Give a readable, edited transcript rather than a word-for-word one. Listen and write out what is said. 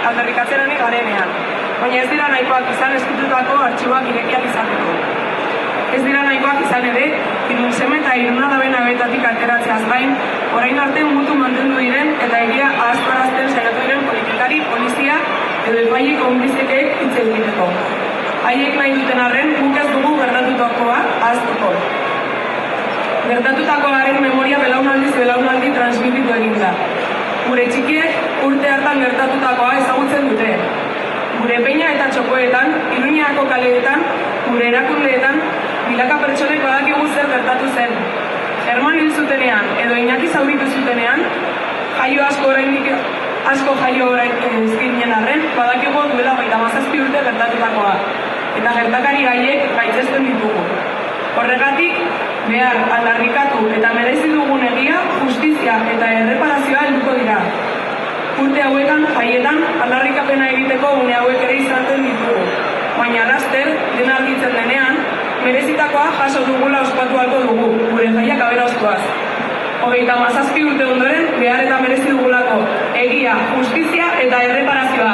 aldarrikatzen ari garenean, baina ez dira nahikoak izan eskututako artxiboak irekiak izateko. Ez dira nahikoak izan ere, Irun-Seme eta Irun-Alaben abetatik ateratzeaz gain, orain arte mutu mantendu diren eta egia ahaztarazten saiatu diren politikari, polizia edo epaile konplizekek hitz egiteko. Haiek nahi duten arren, guk ez dugu gertatutakoa ahaztuko. Gertatutakoaren memoria belaunaldiz belaunaldi transmititu egin da. Gure txikiek urte hartan gertatutakoa ezagutzen dute. Gure peina eta txokoetan, Iruñako kaleetan, gure erakundeetan, milaka pertsonek badakigu zer gertatu zen. Herman hil zutenean edo Iñaki zauritu zutenean, jaio asko jaio orain ezkinen arren, badakigu duela 37 urte gertatutakoa. Eta gertakari haiek gaitzesten ditugu. Horregatik, behar aldarrikatu eta merezi dugun egia, justizia eta erreparazioa helduko dira. Urte hauetan, jaietan, aldarrikapena egiteko une hauek ere izaten ditugu. Baina laster, dena argitzen denean, merezitakoa jaso dugula ospatu halko dugu, gure jaiak aberauzkoaz. 37 urte ondoren, behar eta merezi dugulako egia, justizia eta erreparazioa.